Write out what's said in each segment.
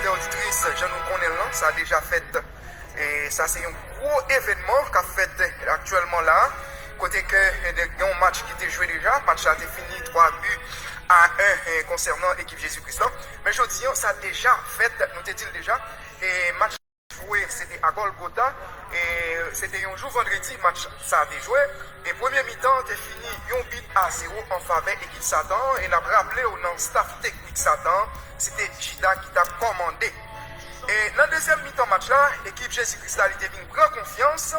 auditeurs, auditrices, je nous connais là, ça a déjà fait, et ça c'est un gros événement qu'a fait actuellement là, côté que il y a un match qui était joué déjà, le match a été fini 3 buts à 1 concernant l'équipe Jésus-Christ. Mais je dis, ça a déjà fait, nous t'ai dit déjà, et match joué, c'était à Golgotha, et c'était un jour vendredi, match ça a été joué, et premier mi-temps, t'es fini, 1 but à 0 en faveur équipe Satan, et on a rappelé au nom staff technique Satan, c'était Jida qui t'a commandé. Et dans le deuxième mi-temps match là, l'équipe Jésus-Christ a été une grande confiance,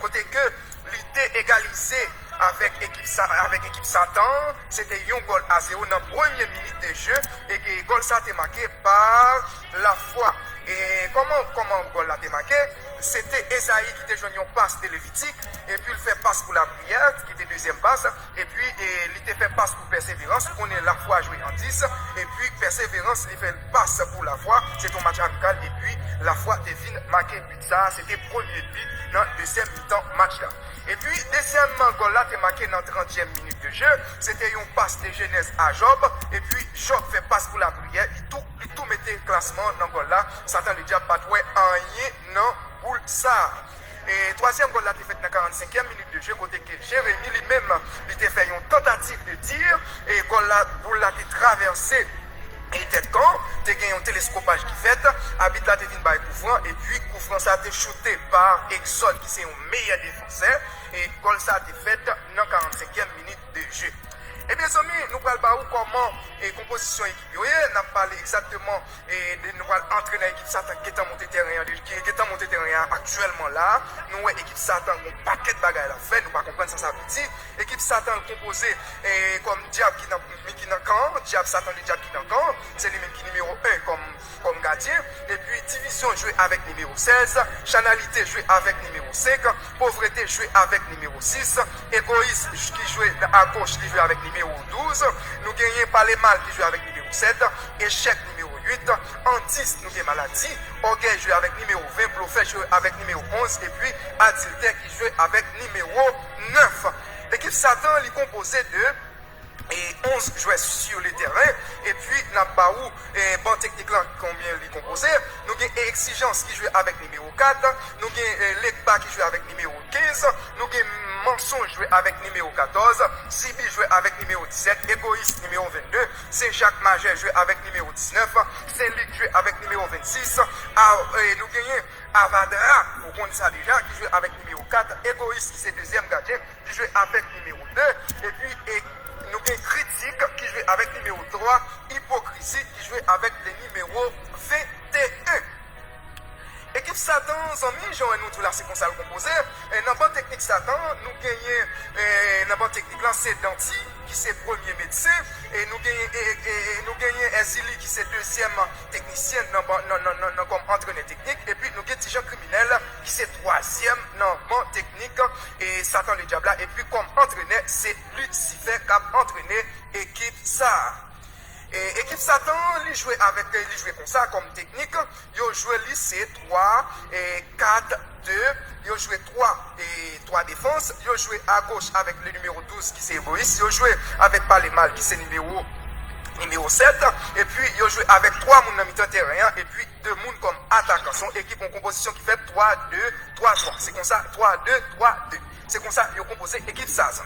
côté que l'était égalisé avec équipe Satan, c'était un goal à 0 dans la première minute de jeu, et que le goal ça a été marqué par la foi. Et comment le goal a été marqué? C'était Esaïe qui était joué une passe de Lévitique, et puis il fait passe pour la prière, qui était deuxième passe, et puis il était fait passe pour persévérance, qu'on est la foi joué en 10, et puis persévérance, il fait passe pour la foi, c'est un match amical, et puis la foi devine marqué but ça, c'était premier but dans le deuxième mi-temps match là. Et puis, deuxième goal là, t'es marqué dans la 30e minute de jeu, c'était une passe de Genèse à Job, et puis Job fait passe pour la prière, il tout mettait classement dans le goal là, Satan le diable pas doué en rien, non, pour ça. Et troisième goal là, t'es fait dans la 45e minute de jeu, côté que Jérémie lui-même, il t'a fait une tentative de tir, et goal là, pour la traversé. Et tête quand, tu as gagné un télescopage qui fait, habite là, tu viens par Koufran, et puis Koufran, ça a été shooté par Exxon, qui c'est un meilleur défenseur, et goal ça a été fait dans la 45e minute de jeu. Eh bien, amis, nous parlons comment et composition équipe. Nous avons parlé exactement de nous entraîner l'équipe Satan qui est en montée terrain actuellement là. Nous avons l'équipe Satan, un paquet de bagages à faire, nous ne pouvons pas comprendre ça veut dire. L'équipe Satan composée comme diable qui est dans le camp, diable Satan, le diable qui est dans le camp, c'est lui-même qui est numéro 1 comme gardien. Et puis division jouée avec numéro 16, chanalité jouée avec numéro 5, pauvreté jouée avec numéro 6, égoïsme qui jouait à gauche qui jouait avec numéro 12, nous gagnons par les mal qui joue avec numéro 7, échec numéro 8, en 10 nous gagnons maladie, orgueil joue avec numéro 20, prophète joue avec numéro 11, et puis adultère qui joue avec numéro 9. L'équipe Satan est composée de 11 joueurs sur le terrain, et puis n'a pas où bon technique là combien il est composé. Nous avons exigence qui joue avec numéro 4, nous avons Lekba qui joue avec numéro 15, nous avons mensonge joué avec numéro 14, Sibi joué avec numéro 17, égoïste numéro 22, Saint-Jacques Majeur joué avec numéro 19, Saint-Luc joué avec numéro 26, nous avons Avadra, vous connaissez ça déjà, qui joue avec numéro 4, égoïste qui c'est deuxième gardien, qui joue avec numéro 2, et puis nous avons critique qui joue avec numéro 3, hypocrisie qui joue avec le numéro 21. Équipe Satan, nous tout là, c'est comme ça le composé. Dans la bonne technique Satan, nous gagnons, dans la bonne technique là, c'est Danti, qui c'est premier médecin, et nous gagnons Ezili, qui c'est deuxième technicienne comme entraîneur technique, et puis nous gagnons Tijan criminel, qui c'est troisième dans la bonne technique, et Satan le diable là, et puis comme entraîneur, c'est Lucifer qui a entraîné l'équipe ça. Et équipe Satan, il jouait comme ça, comme technique. Il jouait c'est 3 et 4, 2. Il jouait 3 défenses. Il jouait à gauche avec le numéro 12 qui c'est égoïste. Il jouait avec pas les mal qui c'est numéro 7. Et puis il jouait avec 3 moun dans mi-temps terrain. Et puis 2 moun comme attaquant. Son équipe en composition qui fait 3, 2, 3, 3. C'est comme ça, 3, 2, 3, 2. C'est comme ça, il a composé équipe Satan.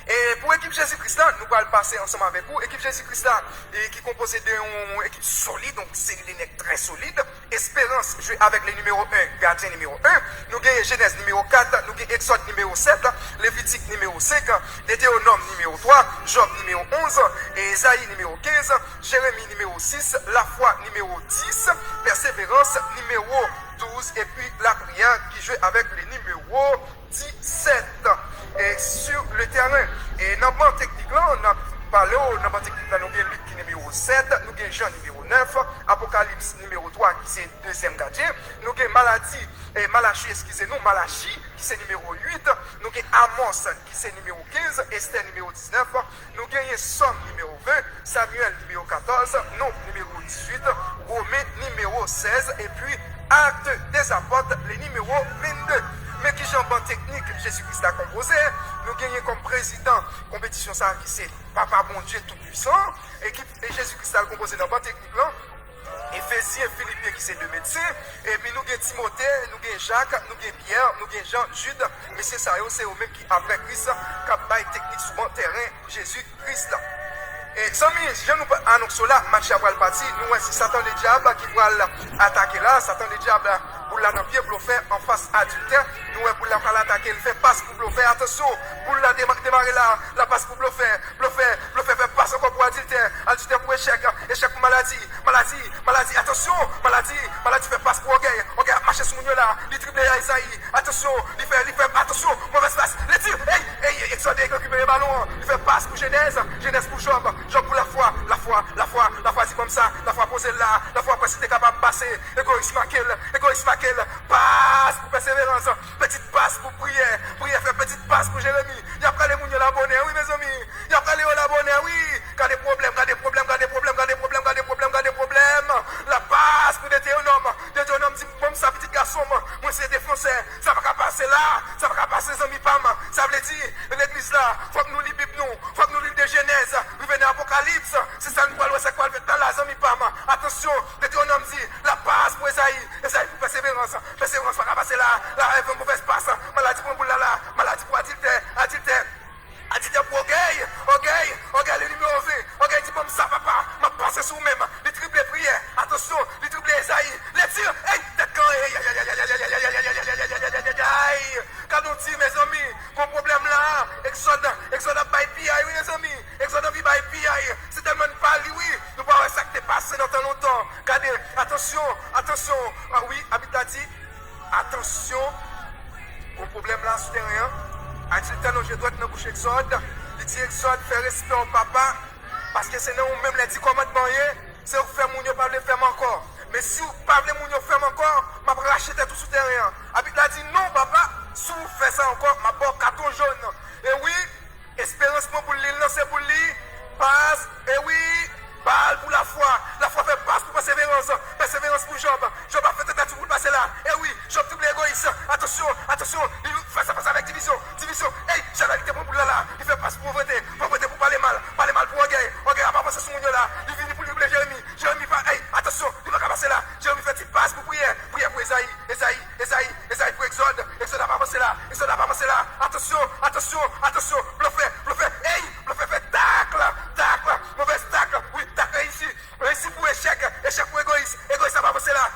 Et pour l'équipe Jésus-Christ, nous allons passer ensemble avec vous. L'équipe Jésus-Christ, qui est composée d'une équipe solide, donc c'est une équipe très solide. Espérance joue avec le numéro 1, gardien numéro 1. Nous avons Genèse numéro 4, nous avons Exode numéro 7, Lévitique numéro 5, Deutéronome numéro 3, Job numéro 11, Esaïe numéro 15, Jérémie numéro 6, La foi numéro 10, Persévérance numéro 12, et puis la prière qui joue avec le numéro 17. Et sur le terrain, et dans la technique là, on a parlé, dans la technique là, nous avons Luc qui est numéro 7, nous avons Jean numéro 9, Apocalypse numéro 3 qui c'est deuxième gardien, nous avons Malachie, excusez-nous, Malachie qui c'est numéro 8, nous avons Amos qui c'est numéro 15, Esther numéro 19, nous avons Somme numéro 20, Samuel numéro 14, Non numéro 18, Romain numéro 16, et puis Acte des Apôtres, le numéro 22. Mais qui sont en technique, Jésus-Christ a composé. Nous gagnons comme président compétition ça qui c'est Papa bon Dieu tout puissant. Et Jésus-Christ a composé dans la technique là. Éphésiens, Philippiens qui c'est deux médecins, et puis nous avons Timothée, nous avons Jacques, nous avons Pierre, nous avons Jean, Jude, mais c'est ça, c'est eux-mêmes qui, après Christ, qui baillent technique sur le terrain Jésus-Christ. Et sans je nous annonce là, match à parti, nous, c'est Satan le diable qui va attaquer là, Satan le diable pour la pied pour le faire en face adultère, nous, pour l'attaquer, il fait passe pour le faire, attention, pour la démarrer là, la passe pour le faire, faire passe encore pour adultère pour échec pour maladie, attention, maladie fait passe pour orgueil, marcher sur nous là, il triple Isaïe, attention, il fait, attention, mauvaise passe, les tirs, hey, Exode, il récupère le ballon, il fait passe pour Genèse pour Job pour la foi, c'est comme ça, la foi posée là, la foi parce que t'es capable de passer, égoïsme passe pour persévérance, petite passe pour prière, faire petite passe pour Jérémie, il y a pas les mounions l'abonné, oui mes amis, il y a pas les l'abonné, oui, quand des problèmes, la passe pour Deutéronome dit, bon ça petit garçon, moi c'est défoncé, ça va pas passer là, ça va pas passer les amis Pam, ça veut dire, l'église là, faut que nous lisons Bible nous, faut que nous lisons des Genèse, nous venons Apocalypse, c'est ça nous parlons, c'est quoi le fait dans la amis Pam, attention, Deutéronome dit, la passe pour Esaïe pour persévérance va pas passer là, la rêve mauvaise passe, maladie pour boule là, maladie pour adultère pour orgueil, le numéro 20, orgueil dit comme ça papa, m'a passé sur même, les triplés prières, attention, les triplés Esaïe, les tirs, hey, tête quand, quand on dit mes amis, mon problème là, Exode by PI, oui mes amis, Exode by PI, c'est tellement pas lui, nous pouvons ça qui t'est passé dans tant longtemps, regardez, attention, ah oui, Habitat dit, attention, mon problème là, souterrain, adulte, non, je dois être dans la bouche Exode, il dit Exode, faire respect au papa, parce que c'est nous même les 10 commandements, c'est vous faire mon pas le faire encore. Mais si vous ne parlez mon faire encore, je vais racheter tout souterrain. Habitat dit non, papa, si vous faites ça encore, je vais carton jaune. Et oui, espérance pour l'île, non, c'est pour l'île, passe, et oui, balle pour la foi fait passe pour persévérance pour Job a fait tête pour passer là, et oui, Job double égoïste, attention, il fait ça avec division, hey, j'avais pour là, il fait passe pour voter pour parler mal pour orgueil a pas passé sur mon là, il vient pour lui Jérémie pas, hey, attention, il va pas passer là, Jérémie fait une passe pour prière pour Esaïe pour Exode a pas passé là, attention, bluffé, hey, bluffé fait tacle, mauvaise tacle, oui, tacle ici pour échec pour égoïste ça va passer là,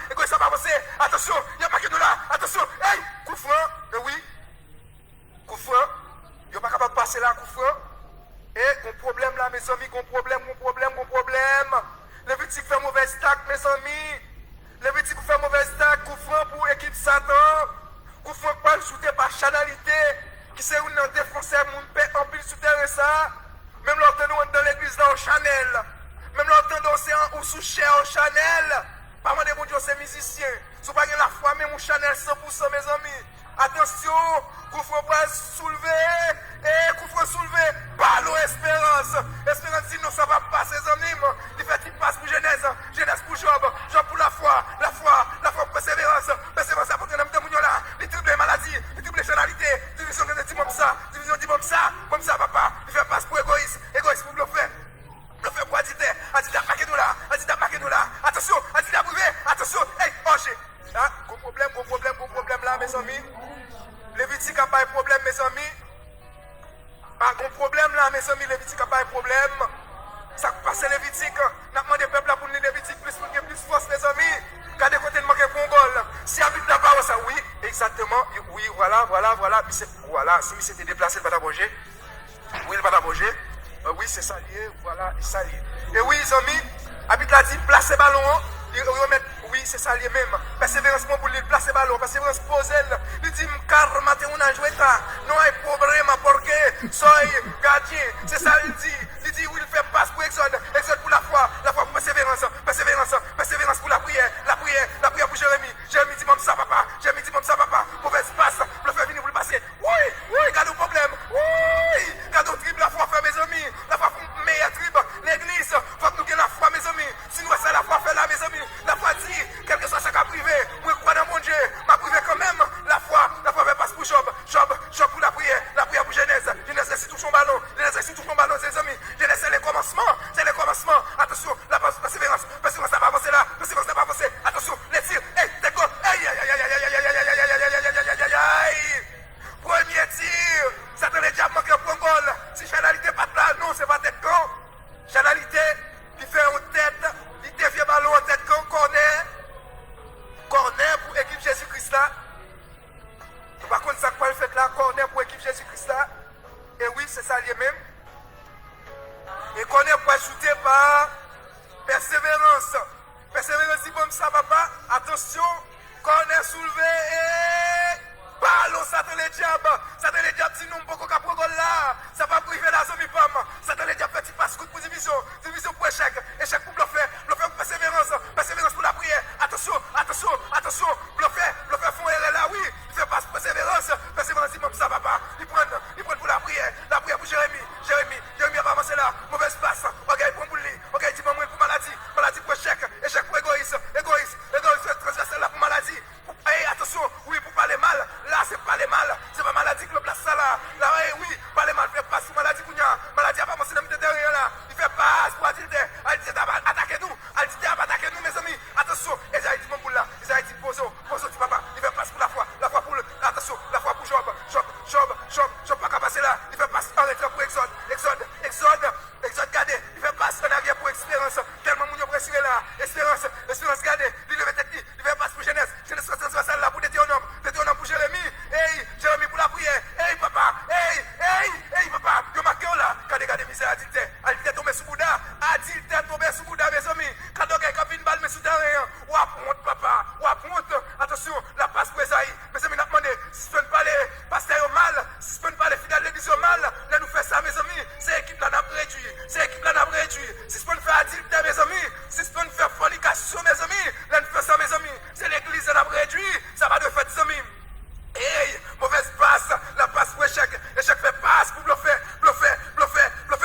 attention, il y a pas que nous là, attention, hey, coup franc, oui, il n'y a pas capable de passer là, coup franc, et mon problème là, mes amis, mon problème, les petits fait mauvaise tacle, mes amis, les petits fait mauvaise tacle, coup franc pour équipe Satan, coup franc pas le shooter par chanalité, qui c'est une défoncer, mon père en pile souterrain ça, même l'entendons dans l'église là au Chanel, même l'entendons c'est ou sous cher au Chanel, pas moi de mon Dieu c'est musicien, si pas la foi même au Chanel 100% mes amis, attention, coup franc pas soulever, ballon espérance dit non ça va pas ses amis, il fait une passe pour Genèse pour Job pour la foi pour persévérance pour que nous avons là, les triplés maladies, les triplés généralités, division de dit comme ça papa, il fait passe pour égoïste pour bluffer pour adultère marquez nous là, attention, adultère privé, attention, hey, Angers, gros problème là mes amis, Lévitique n'a pas de problème mes amis, gros problème là mes amis, Lévitique n'a pas de problème, ça passe Lévitique, n'a demandé peuple là pour nous Lévitique plus force mes amis, quand des côtés de manquer pour un goal, si habite la parole ça, oui, exactement, oui, voilà, si il s'était déplacé il va t'aboger, oui il va t'aboger, oui c'est ça lié, voilà, c'est ça lié, et oui les amis, habite là dit placer ballon, il remet, oui c'est ça lié même, persévérance pour lui placer ballon, persévérance poser, il dit car matin on a joué ça, non hay problème parce que soy gardien, c'est ça il dit oui il fait passe pour Exode pour la foi pour persévérance pour la prière pour Jérémie dit comme ça papa, mauvaise passe, le fait venir pour le passer, oui, garde le problème, oui, garde le triple la foi fait mes amis, la foi pour meilleure triple, l'église, faut que nous ayons la foi mes amis, si nous c'est la foi fait là mes amis, la foi dit, quel que soit ce cas privé, moi je crois dans mon Dieu, ma privé quand même, la foi fait passe pour Job pour la prière pour Genèse c'est tout son ballon, ses amis, Genèse c'est les commencements, attention, la persévérance, ça va avancer là, persévérance, ça va pour l'équipe Jésus-Christ là. Et oui, c'est ça lui-même. Et qu'on est pas ajouté par persévérance. Persévérance, dit comme ça, papa. Attention, qu'on est soulevé et ballon, ça te le diable. Ça te le diable, si nous ne pouvons pas prendre là. Ça va priver la zone, ça te le diable, petit passe coup pour division. Division pour échec. Échec pour bluffer. Bluffer pour persévérance. Persévérance pour la prière. Attention, attention, attention. Bluffer font erreur là, oui. Il fait passe persévérance. Persévérance, dit comme ça, papa. Il prend pour la prière. La prière pour Jérémie. Jérémie va avancer là. Mauvaise passe. Ok, il prend pour lui. Ok, il dit moi pour maladie. Maladie pour échec. Échec pour égoïsme. Égoïsme transversal là pour maladie. Hey, attention, oui, pour parler mal. Là, c'est parler mal. C'est pas maladie que le place ça là. Là, oui, parler mal, fait passe pour maladie pour nous. Maladie a pas mentionné derrière là. Il fait passe pour Adilde. Adilde a attaqué nous. Adilde a attaqué nous, mes amis. Attention, Esaïe dit mon boule là. Esaïe dit poso dit papa. Il fait passe pour la foi. La foi pour le. Attention, la foi pour Job. Job pas qu'à passer là. Il fait passe en retrait pour Exode. Exode, gardez. Il fait passe en arrière pour Espérance. Tellement moun yo pressuré là. Espérance, gardez. Il lève tête. Il fait passe pour Genèse transversale là pour Deutéronome pour Jérémie. Hey, Jérémie pour la prière. Hey, papa. Hey, papa. Yo marqué là. Regardez, misère Adilde tombé sous Bouddha. Adilde tombé sous Bouddha, mes amis. Quand on a une balle, mais sous terrain. Ouap, honte, papa. Ouap, honte. Attention, la passe pour Esaïe. Mes amis, n'a demandé. Si tu peux pas les pasteur mal, si tu peux pas les fidèles l'église mal, là, nous fait ça, mes amis. C'est l'équipe là, n'a réduit. Si tu peux faire Adilde, mes amis. Si tu peux faire fornication, mes amis. Là, nous fait ça, mes amis. C'est l'église là, n'a réduit. Ça va de fait, mes amis. Hey, mauvaise passe, la passe pour échec fait passe pour bluffer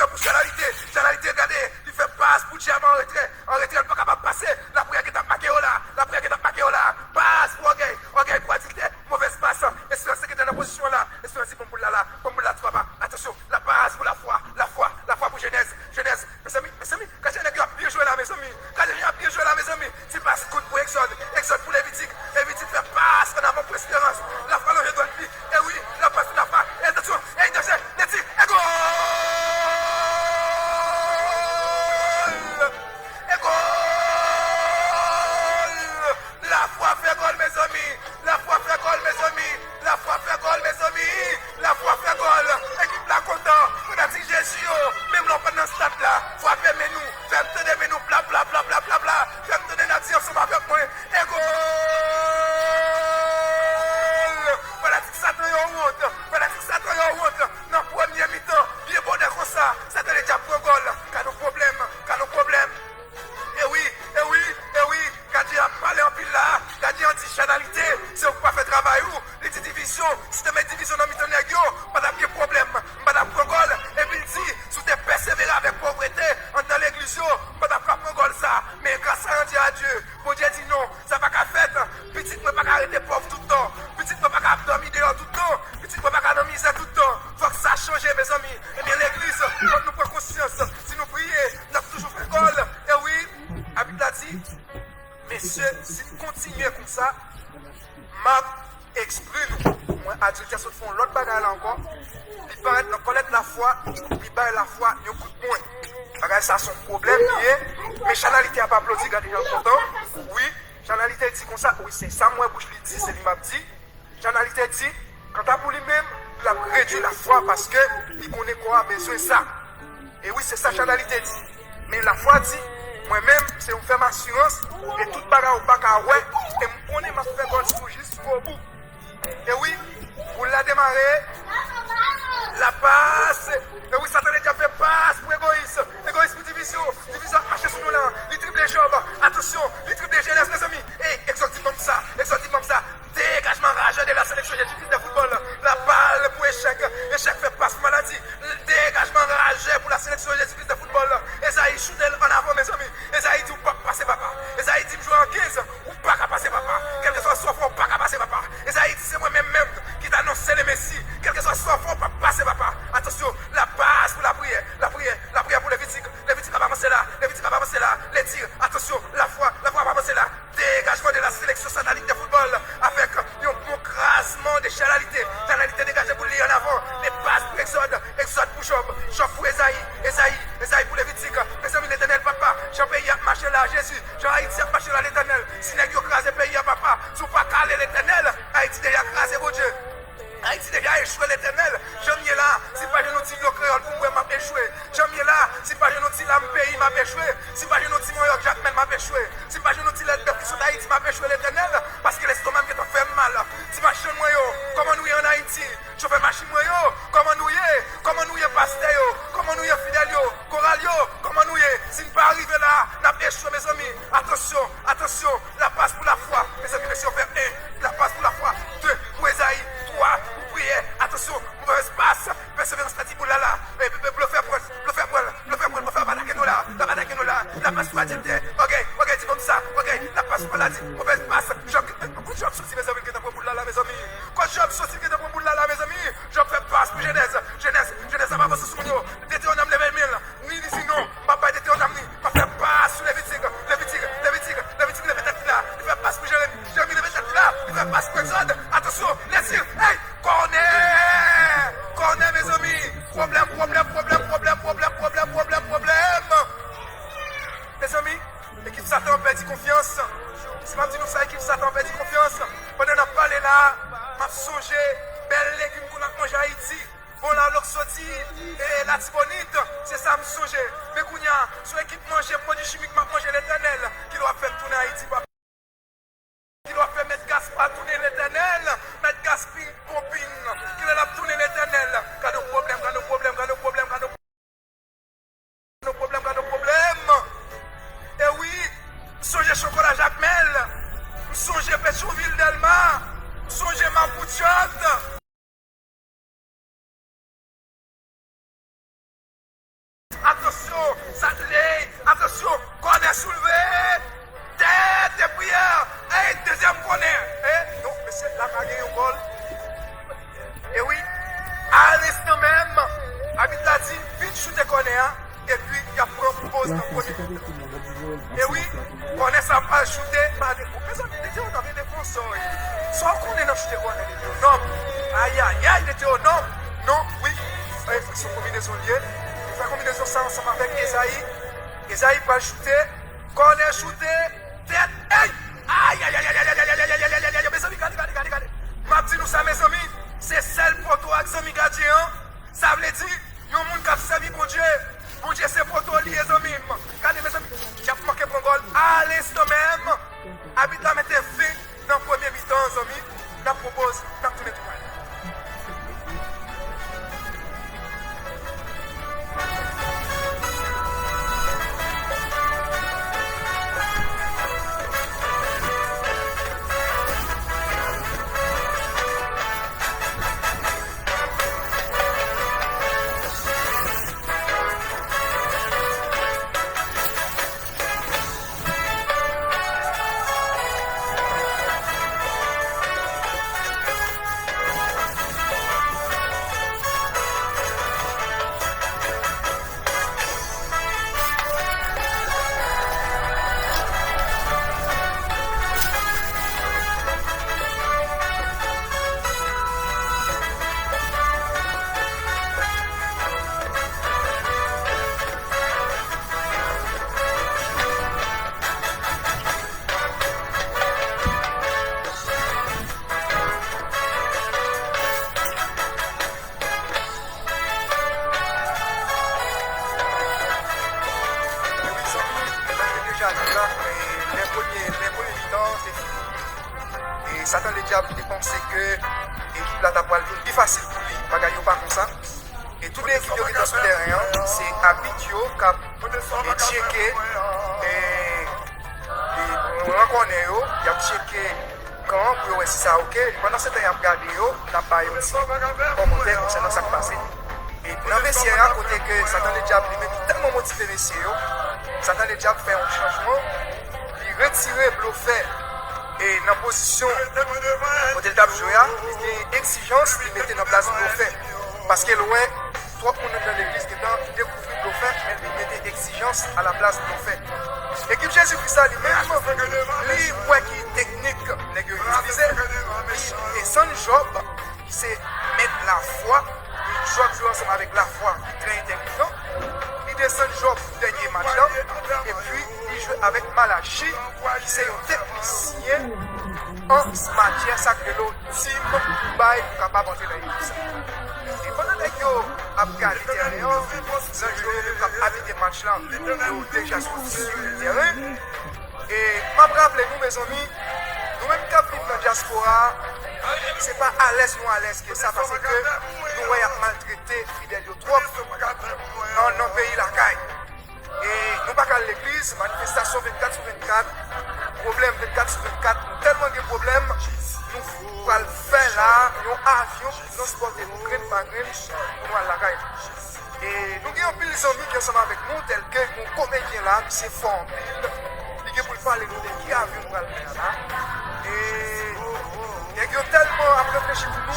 pour généralité, regardez, il fait passe pour diamant en retrait, il n'est pas capable de passer, la prière qui est marquée là, passe pour ok, pour Adilde, mauvaise passe, Espérance qui est dans la position là, Espérance bon pour là, tu vas attention, la passe pour la foi pour Genèse, mes amis, quand j'ai a bien joué là, mes amis, tu passes coup pour Exode pour Lévitique fait passe en avant pour Espérance, la foi je dois le dire, et oui, la passe pour la foi, et attention, et danger, les tirs, et goal! La foi fait goal, mes amis. La foi fait goal. Équipe là content. On a dit Jésus, même là pendant ce stade là, frappez nous, faites tenir nous, bla. Faites tenir la dire ensemble avec moi. Et goal. Voilà que ça te honte. Dans le premier mi-temps, bien bon comme ça. Ça te déjà pour goal. Car nos problèmes. Et oui, gardien a parlé en pile là, gardien anti-chanalité, c'est pour pas faire travail ou, les divisions, si tu mets division dans mi-temps négio, pas de problème, pas de goal, et puis il dit, si tu persévéré avec pauvreté, dans l'église, pas de goal ça, mais grâce à Dieu, bon Dieu dit non, ça va qu'à faire, petit ne peut pas arrêter pauvre tout le temps, petit ne peut pas dormir dehors tout le temps, petit ne peut pas dormir tout le temps, faut que ça change mes amis, et bien l'église, quand nous prenons conscience, si nous prions, nous avons toujours fait goal, et oui, Habib l'a dit, messieurs, si vous continuez comme ça, m'a exprime. Moi, adulte, qui font l'autre bagarre là encore, ils paraissent dans connaître la foi, ils baillent la foi, ils coup de poing. Regarde ça, son problème lié, mais chanalité a pas applaudi, regardez, gens content. Oui, chanalité dit comme ça, oui, c'est ça, moi, bouche lui dit, c'est lui m'a dit. Chanalité dit, quand t'as pour lui-même, il a réduit la foi parce que il connaît quoi a besoin de ça. Et oui, c'est ça, chanalité dit. Mais la foi dit, moi-même, c'est on fait ma assurance et toute bagarre au bac à ouais, et je connais ma fait goal pour juste pour bout. Et oui, vous la démarrer, la passe, et oui, ça t'a déjà fait passe pour égoïsme pour division marcher sur nous là, les triple job, attention, les triple jeunesse, mes amis, et exotiquement ça, dégagement rageux de la sélection de football, la balle pour échec fait passe pour maladie, dégagement rageux pour la sélection de football, Esaïe Choudel en avant, mes amis, Esaïe dit ou pas passer papa, Esaïe dit jouer en 15, ou pas qu'à passer papa, quel que soit son fond, pas qu'à passer papa, Esaïe dit c'est moi-même qui t'annonce les Messi, quel que soit son fond, pas passer papa, attention, la passe pour la prière pour les Lévitique va avancer là, les tirs, attention, la foi va avancer là, dégagement de la sélection satanique de football, avec un bon crasement de chanalité dégagé pour lui en avant, les passes pour Exode pour Job pour Esaïe pour Lévitique, mes amis l'éternel papa, Jean-Pays a marché là, Jésus, Jean-Haïti a marché là l'éternel, si n'est pas crasé pays à papa, si vous pas calé l'éternel, Haïti déjà crasé mon Dieu. Haïti déjà échoué l'éternel, petit de créole pour moi, m'a échoué. J'aime là, si pas je n'ai pas pays, m'a échoué. Si pas je n'ai pas New York, Jackman, m'a échoué. Si pas je n'ai pas les qui sont d'Haïti, m'a échoué l'éternel. Parce que l'estomac qui t'a fait mal. Si machine moi, comment nous y en Haïti? Je fais machine moi, comment nous y pasteur, comment nous y fidèle, choral, comment nous y. Si nous pas arriver là, n'a échoué mes amis. Attention, attention, la passe pour la foi. Mes amis, messieurs, on fait 1, la passe pour la foi. 2, pour Esaïe, 3, pour prier. Attention, mauvaise passe. Persévérance, la tiboula là. Bluffé pour la passe pour la dite. Ok, dis comme ça. Ok, la passe pour la dite. Mauvaise passe. Job sorti mes amis qui est pour là, mes amis. Quand Job sorti qui est pour là, mes amis. Job fait passe pour Genèse, ça va passer sur nous. Deutéronome level 1000. Ni dit non, papa Deutéronome ni. Ma fait passe sur les vitiques, les vétètes là. Il fait passe pour Jérémie, les vétètes là. Il fait passe pour Exode. Attention, les yeux. Hey, corner, mes amis. Problème. Mes amis, l'équipe Satan perd confiance. Si je dis nous ça, l'équipe Satan perd confiance. Pendant qu'on a parlé là, m'a songé, belle légumes qu'on a mangé à Haïti. Bon là, l'oxoti et la tibonite, c'est ça m'a songé. Mais qu'on y a, sur l'équipe manger produits chimiques, m'a mangé l'éternel. Qui doit faire tourner Haïti, qui doit faire mettre gaz pas tourner l'éternel, mettre gaz ping pompine, qui doit tourner l'éternel. Quand nos problèmes. Et oui, songez chocolat Jacmel, songez Pétionville Delma, songez Mapouchot. Attention, Satley, attention, corner soulevé, tête et prière, et deuxième corner. Non, mais c'est la baguette au bol. Et oui, à l'instant même, Habit l'a dit, vite shooter corner, et puis il y a propose dans le premier. Et oui, corner ça pas shooter, pas des gens qui ont des défenseurs. Soit qu'on est dans shooter corner, non. Aïe, il était au non, oui, ils sont combinaison liée. La combinaison ça ensemble avec Esaïe. Esaïe va shooter. Corner shooter. Tête. Aïe. Mes amis, regardez. Ma dit nous ça, mes amis. C'est celle pour toi, amis gardien. Ça veut dire, il y a un monde qui a servi pour Dieu. Pour Dieu, c'est pour toi, les amis. Regardez, mes amis. J'ai marqué pour goal. À l'instant même. Habite la mettre fin dans le premier mi-temps, amis. Je propose, dans tous les trois. Satan le diable il pensait que l'équipe là t'a plus facile pour lui, pas gagner pas comme ça. Et tous les équipes qui sont sur le terrain, c'est habitué qui checker et on reconnaît il a checké quand pour voir si ça OK. Pendant ce temps il a regardé il n'a pas eu aussi commentaire concernant ça qui passé. Et dans le vestiaire à côté que Satan le diable lui met tellement motivé le vestiaire, Satan le diable fait un changement, il retire bluffé. Et dans la position où il a joué, il y a exigence de mettre en place le fait. Parce que ouais, toi, on est dans l'église qui a découvert le fait, mais il mettait exigence à la place de fait. L'équipe Jésus-Christ lui-même, lui, ouais, qui est technique, utilisé. Et son job, c'est mettre la foi, il joue ensemble avec la foi, très intelligent. Il descend le job dernier match là, et puis il joue avec Malachi, qui c'est un technicien en matière, ça que l'autre team pour capable d'entrer dans l'équipe. Et pendant que vous avez qualité terrain, sans jouer pour habiter le match là, nous déjà sur le terrain. Et je me rappelle, nous, mes amis, nous-mêmes qui vivons dans la diaspora, ce n'est pas à l'aise ou à l'aise que ça, parce que nous avons maltraité fidèles trop dans nos pays la caille. Et nous pas qu'à l'église, manifestation 24 sur 24, problème 24 sur 24, tellement de problèmes, nous allons faire là, nous avions pour transporter nous grain par grain pour nous à la caille. Et nous avons pile les amis qui sont avec nous, tels que mon comédien là, c'est fort, il pour parler de qui avion nous allons faire là. Et ils ont tellement à réfléchir pour nous,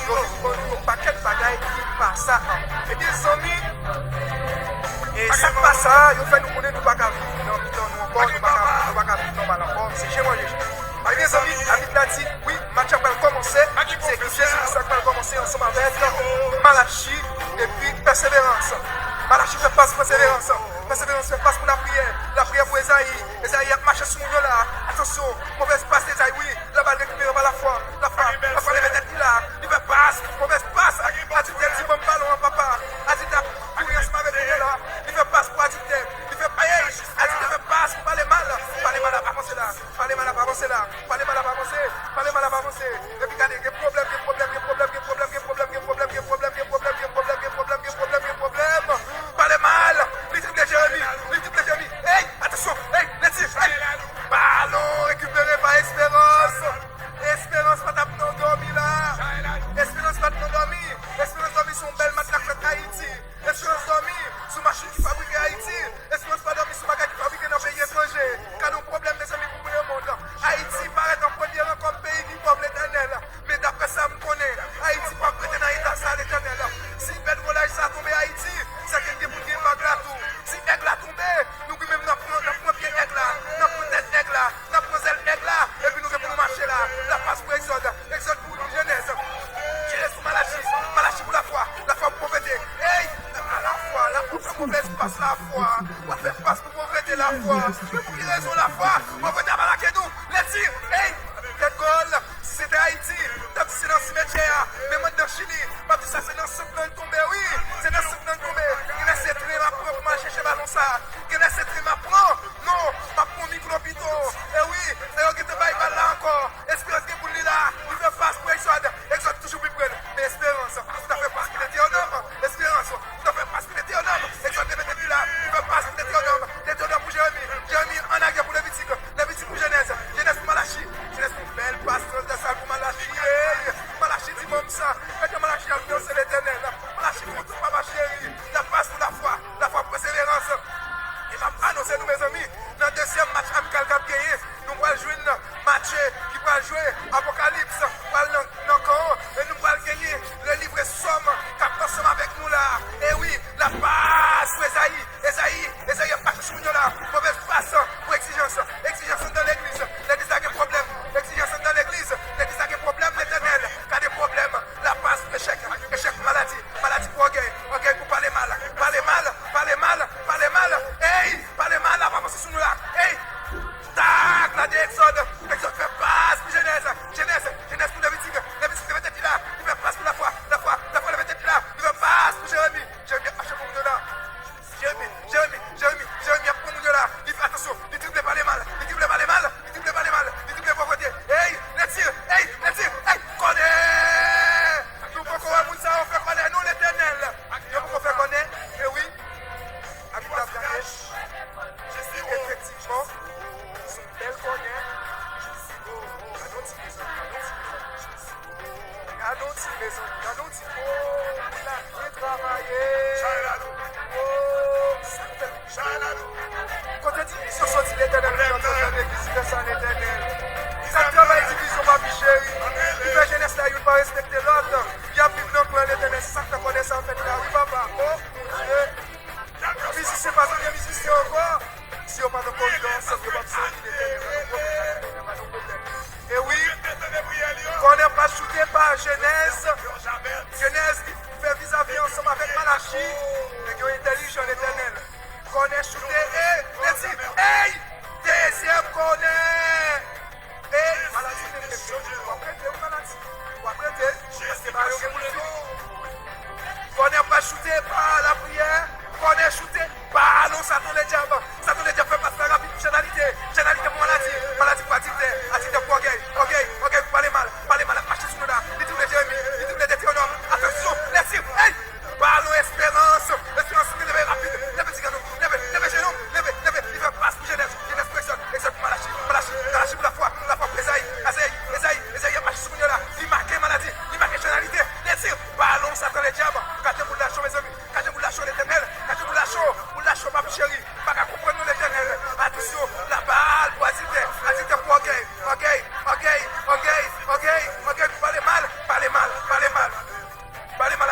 ils ont un paquet de bagailles qui passent ça. Et bien, les amis, et ça passe ça, ils ont fait nous connaître, nous ne pouvons pas vivre dans nous encore, nous ne pouvons pas vivre normal encore, c'est chez moi les gens. Et bien, les amis, David l'a dit, oui, le match va commencer, c'est que ça va commencer ensemble avec Malachi et puis persévérance. Malachi fait passe persévérance. Persévérance fait passe pour la prière pour Esaïe. Esaïe a marché sur mon là. Attention, mauvaise passe d'Esaïe, oui. La balle récupérée par la foi. La foi les têtes là. Il fait passe, mauvaise passe. Adjectif, dit bon ballon, papa. Adjectif, courir ensemble avec lui là. Il fait passe pour adjectif. Il fait passe. Adjectif fait passe pour parler mal. Parler mal à pas avancer là. Parler mal à pas avancer là. Parler mal à pas avancer. Parler mal à pas avancer. Et puis regardez, il y a problème. Parlez mal. Jérémy. Hey, attention. Hey, let's see. Ballon récupéré par Espérance. Espérance pas d'abord dormi là. Espérance pas d'abord dormi. Espérance dormi son bel match avec Haïti. Espérance dormi sous machine qui fabrique Haïti. Espérance pas dormi sous bagage qui fabrique dans le pays étranger. Car nos problèmes des amis pour le monde. Haïti paraît en premier rang comme pays qui pauvre l'éternel. Mais d'après ça, me connaît. Haïti pas prêté dans l'état ça l'éternel. Si belle volage ça a tombé Haïti, c'est qu'il y a pour dire pas là tout. Si aigle a tombé, nous même nous prenons pied aigle là, nous prenons tête aigle là, nous prenons zèle aigle là, et puis nous allons marcher là. La passe pour Exode pour Genèse. Genèse pour Malachi pour la foi pour pauvreté. Hey, la foi pour mauvaise passe la foi. On fait passe pour pauvreté la foi. Mais pour quelle raison la foi? Pauvreté à Malakedou, let's see. Hey, quel goal, c'était Haïti, c'est dans le cimetière, mais moi dans Chili, parce que ça c'est dans ce plan de tomber, oui, c'est dans ce plan de tomber. Il laisse être très rapproché pour aller chercher ballon ça. Il laisse être très rapproché, non, pas pour micro-pito. Et oui, c'est eux qui te baillent là encore. Espérance qui est pour lui là, il fait face pour Exode toujours plus près. Mais Espérance, tu as fait parce qu'il était en homme. Espérance, tu as fait parce qu'il était en homme. Exode devait être là, il fait parce qu'il était en homme. Il était en homme pour Jérémy en arrière pour Lévitique pour Genèse pour Malachi. Genèse pour belle passe transversale pour Malachi. Malachi dit comme ça. Quand Malachi a vu, c'est l'éternel. Malachi contre papa chéri. La passe pour la foi persévérance. Il m'a annoncé, nous mes amis, dans le deuxième match amical qu'a gagné, nous allons jouer un match qui va jouer Apocalypse, et nous allons gagner le livre somme qui est ensemble avec nous là. Et oui, la passe pour Esaïe a passé sur nous là. Mauvaise passe pour exigence dans l'église. L'église a des problèmes. Exigence dans l'église. L'église a des problèmes, l'éternel. Il y a des problèmes. La passe, échec pour maladie pour orgueil pour parler mal. Hey, parlez mal, là, va sur nous là. Hey, tac, la Exode fait passe pour Genèse pour Lévitique devait être là. Il fait passe pour la foi devait être là. Il fait passe pour Jérémy achète pour nous là. Jérémy a pour nous là. Il fait attention, il dribble pas les mal, il dribble pauvreté. Hey, let's see, connaît. Nous pouvons voir ça, on fait connaître nous l'éternel. Nous pouvons faire connaître, et oui. Avec la flèche, effectivement, c'est une belle connaître. Il a bien travaillé. Quand on dit division, sorti l'éternel, l'église, ça l'éternel. Ça travaille division, ma chérie. Il fait jeunesse là, il ne pas respecter l'autre. Il a plus de pour l'éternel, c'est ça que tu connais ça en fait. Là, oui, papa. Oh, mon Dieu. Puis si c'est pas un musicien encore, si on n'a pas de confidence, on ne peut pas sortir l'éternel. Et oui, qu'on n'est pas shooté par Genèse qui fait vis-à-vis ensemble avec Malachi, mais qui est intelligent l'éternel. Qu'on est shooté, hey, deuxième qu'on est. Et Malachi, on va prêter ou Malachi? On va prêter, parce que Mario est pour le qu'on n'est pas shooté par la prière, corner shooté, ballon, ça tourne les diables. Ça tourne les diables, fait passer rapide pour généralité. Généralité pour maladie. Maladie pour attitude pour orgueil. Orgueil, parlez mal, marchez sur nous là. Il trouve les Jérémie, il trouve les Deutéronomes. Attention, les tirs, hey! Ballon, espérance, levez rapide. Levez Tigano, levez Génom, levez, il fait passe pour jeunesse pressionne. Exact pour Malachi pour la foi pour Esaïe, il a marché sur nous là. Il marque maladie, il marque généralité. Les tirs, ballon, ça tourne les diables. Gardez pour la chaux, mes amis. Gardez pour la chaux, l'éternel. Gardez pour la chaux, ma chérie. Pas qu'à comprendre l'éternel. Attention, la balle pour attitude pour orgueil, parlez mal,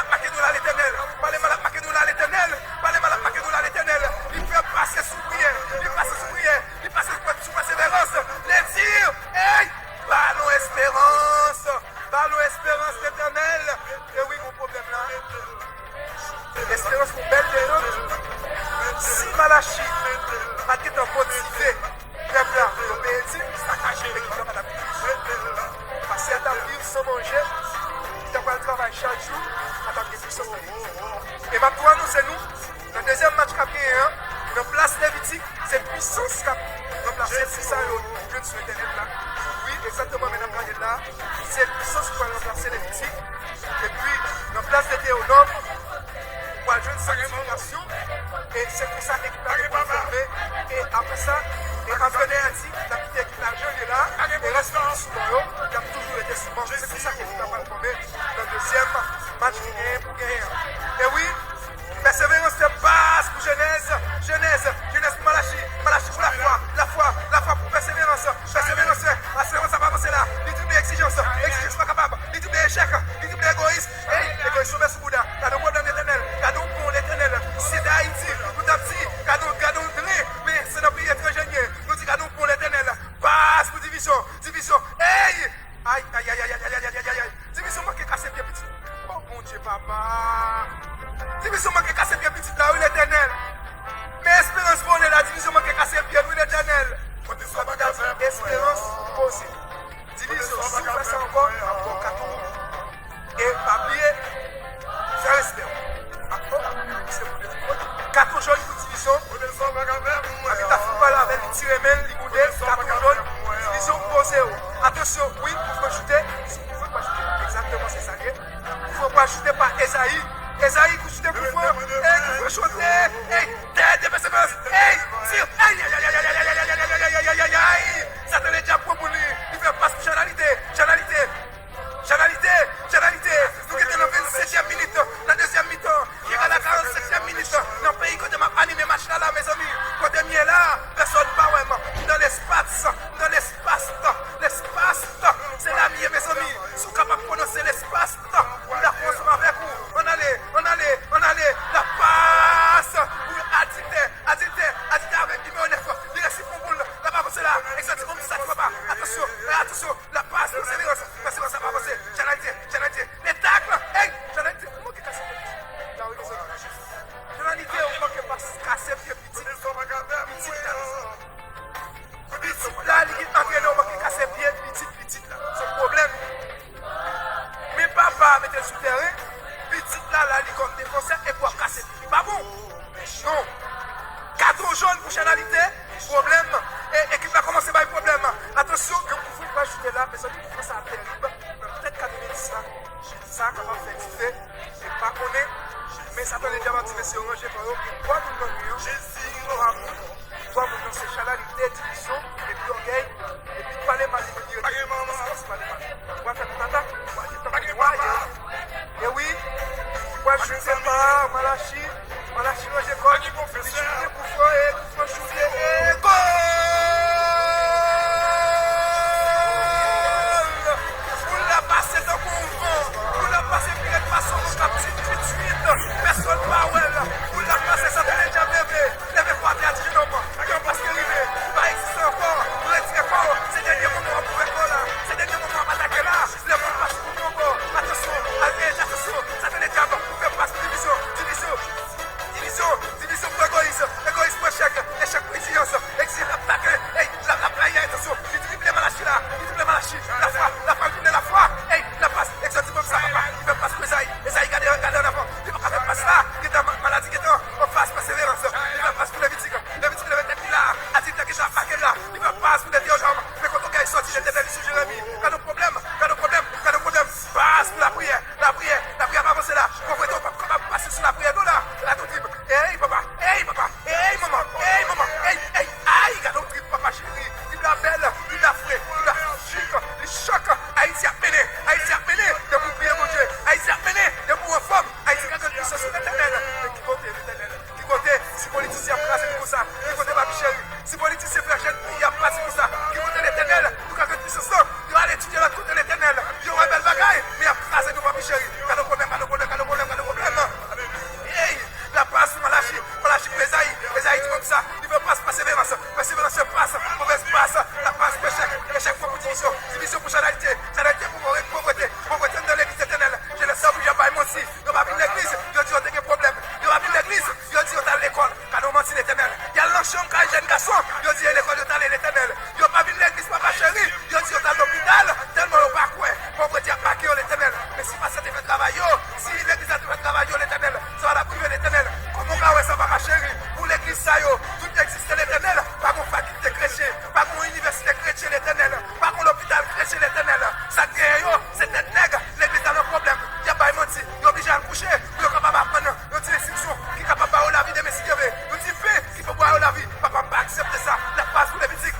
marquez-nous là l'éternel, parlez mal, marquez-nous là l'éternel, il fait passer sous prière, il passe sous persévérance, les tirs, hey, ballon espérance l'éternel, et oui, mon problème là, l'espérance pour belle de si Malachi, marquez ton motivé, même là, l'obéissance, ça cache l'équipe de la passer à ta vie sans manger, tu vas travailler chaque jour, à ta vie sans manger. Et maintenant, c'est nous, dans le deuxième match qui a gagné, dans la place Lévitique, c'est puissance qui a remplacé, c'est ça, je ne suis pas là. Oui, exactement, mesdames, là, c'est puissance qui va remplacer Lévitique. Et puis, dans la place de Théonome, pour jouer une sanctification, et c'est pour ça que l'équipe a formé. Et après ça, et entraîneur a dit, la petite équipe d'argent est là, et reste souvent, il a toujours été souvent. C'est pour ça que l'équipe a formé dans le deuxième match pour gagner. Et oui, persévérance de base pour Genèse pour Malachi pour la foi pour persévérance, ça va avancer là, il trouve des exigences pas capable, il trouve des échecs, il trouve des égoïstes, et égoïstes sont sous Bouddha, gardons pour l'éternel, gardons pour l'éternel, c'est d'Haïti, nous t'avons dit, gardons mais c'est dans le pays étranger, nous disons gardons pour l'éternel, base pour division, hey, aïe, division manque casser bien petit, oh mon Dieu papa, division manque casser bien petit là où l'éternel, mais espérance pour la division manque casser bien où l'éternel, espérance posée, division souffle ça encore 4 jours, et papier, ça reste. 4 jaunes pour division, avec ta football avec les tiremènes, les goudets, 4 jaunes, division posée. Attention, oui, il faut ajouter, exactement c'est ça. Il ne faut pas ajouter par Esaïe, vous shootez pour moi, vous faut shooter, tête de persévérance, tire, ça te l'a déjà proposé, il fait passer pour généralité, nous sommes dans la 27e minute, la deuxième mi-temps, il y a la 47e minute, dans le pays quand m'a animé match là, mes amis, quand on est là, personne pas vraiment, dans l'espace, c'est la mienne, mes amis, si vous êtes capable de prononcer l'espace, on a consommé avec vous, on allait, la passe, pour agiter avec lui, on est fort, il reste pour boule, la passe c'est là, exactement ça, tu vois pas, attention, la passe, persévérance, ça va avancer, généralité, les tacles, généralité, comment qui casse là, oui, mes amis, généralité, on manque pas casser pied petit, là, l'équipe entraînée, on manque casser pied petit, là, c'est le problème. Mais papa mettait sur le terrain, petit là, il comme défenseur et pour casser. Pas bon? Non. 4 jaunes pour généralité, problème. Et l'équipe va commencer par un problème. Attention, que vous ne pouvez pas jouer là, mais ça dit que ça a terrible. Peut-être qu'à donner ça, comment faire activer, et pas connaître. Mais ça peut déjà activer sur un jeu. Toi, nous nous toi, vous c'est généralité, division, et puis orgueil, et puis pas les mal. Et oui, moi je ne sais pas, Malachi, moi j'ai connu, il shooté pour faut shooter, et goal! Vous la passez dans le vous la passez puis elle passe au captif tout de suite, personne pas ouais, vous la passez, ça fait déjà bébé, levez pas à dire non, on passe que rivé, il va exister encore, vous retirez fort, c'est le dernier moment pour l'école là, c'est le dernier moment à attaquer là, le monde passe pour nous encore, attention, ça fait les diables, vous faites passer division pour égoïsme pour échec pour exigence, pension, quand jeune garçon, ils disent l'école de talent l'éternel. Ils n'ont pas vu l'église, papa chéri, ils disent à l'hôpital, tellement ils n'ont pas quoi. Pauvreté a paqué l'éternel. Mais si pas ça te fait travail, si l'église a fait travail l'éternel, ça va la priver l'éternel. Comment on va ça, papa chéri? Pour l'église, ça tout existe l'éternel. Pas qu'on faculté chrétien, pas qu'on université chrétienne l'éternel, pas qu'on l'hôpital chrétien l'éternel. Ça c'est un nègre, l'église a un problème. Il n'y a pas de menti, il est obligé à coucher, il est capable d'apprendre une restriction qui est capable de la vie de mes cigarettes. Nous disons qu'il faut boire la vie. Papa ne pas accepter ça. La passe pour les boutiques.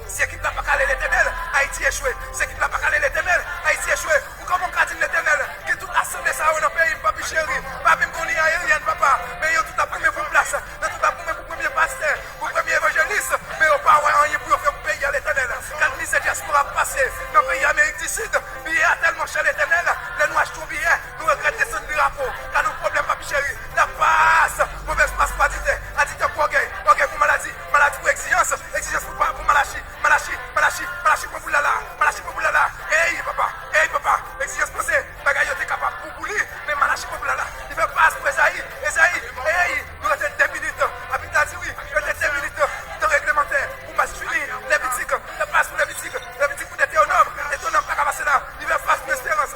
Si l'équipe n'a pas calé l'éternel, Haïti échoué. Si l'équipe n'a pas calé l'éternel, Haïti échoué. Ou comment on dit l'éternel, que toute l'assemblée ça dans le pays, papi chéri. Pas même qu'on y aérien, papa. Mais il y a tout à premier pour place. Mais tout à premier pour premier pasteur, pour premier évangéliste. Mais il n'y a pas rien pour faire payer à l'éternel. Quand le lycée diaspora passé dans le pays Amérique du Sud, billet a tellement cher l'éternel. Les noirs tout billet, nous regrettons descendre du rapport. Quand nous problème, papi chéri, la passe. Mauvaise passe pas dit. A dit pour gay, pour maladie, maladie pour exigence, exigence pour malachi, malachi pour boulala, malachi pour boulala. Hey papa, exigence pour c'est, bagaille t'es capable pour boulir, mais malachi pour boulala. Il fait passe pour Esaïe, hey, nous restons 2 minutes, habitat dit oui, je reste 2 minutes de réglementaire, pour pas finir, les boutiques, la passe pour les boutiques pour des théonomes pas qu'à passer là, il fait passe pour espérance,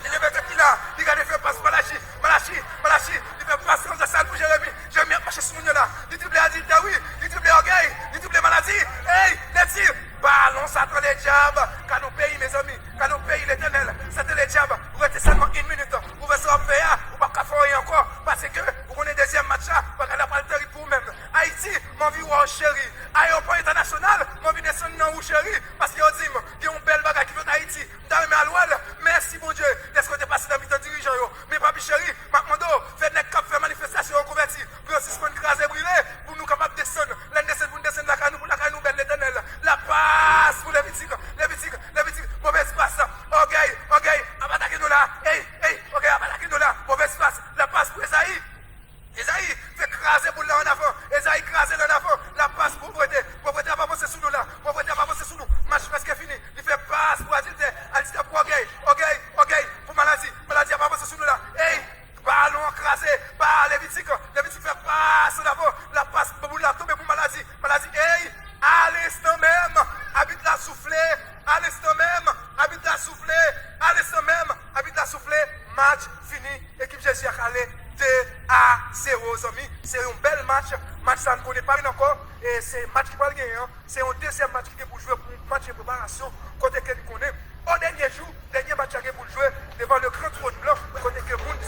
il est fait qui là, il a fait passe pour malachi, il fait passe comme ça pour Jérémie a marché sur nous là, il triple a dit oui, il triple orgueil, il triple maladie, hey, les tirs, ballon ça dans les diables, quand nous payons mes amis, quand nous payons l'éternel, c'était les diables, vous restez seulement 1 minute, vous pouvez se faire, vous ne pouvez pas faire encore, parce que vous connaissez deuxième match là, vous n'avez pas le territoire pour vous-même. Haïti, mon vie ou chéri, aéroport international, mon vie descend dans vous chéri, parce que vous dites, il y a une belle bagarre qui vient d'Haïti, d'arriver à l'ouest, merci mon Dieu, est-ce que vous êtes passé dans le dirigeant, mais papi chéri, Macmondo, faites des cap, fait manifestation converti, pour aussi se craser brûler, pour nous capables de descendre, pour nous descendre la canou, pour la canou belle l'éternel, la passe pour les boutiques, mauvaise passe, orgueil, abattez nous là, hey, orgueil, abattez nous là, mauvaise passe, la passe pour Esaïe fait craser pour là en avant, Esaïe craser là en avant, la passe pour pauvreté a pas pensé sous nous là, pauvreté a pas pensé sous nous, match presque fini, il fait passe pour adulte pour orgueil, pour maladie a pas pensé sous nous là, hey, ballon crasé, par les boutiques fait passe d'abord, la passe pour la tomber pour maladie, hey, à l'instant même, habite la soufflé, à l'instant même, habite la soufflé, match fini, équipe Jésus a calé 2-0, amis. C'est un bel match ça ne connaît pas encore, et c'est match qui va le gagner, c'est un deuxième match qui est pour jouer pour un match de préparation, côté qu'elle connaît. Au dernier jour, dernier match qui est pour jouer devant le grand trône blanc, côté que monde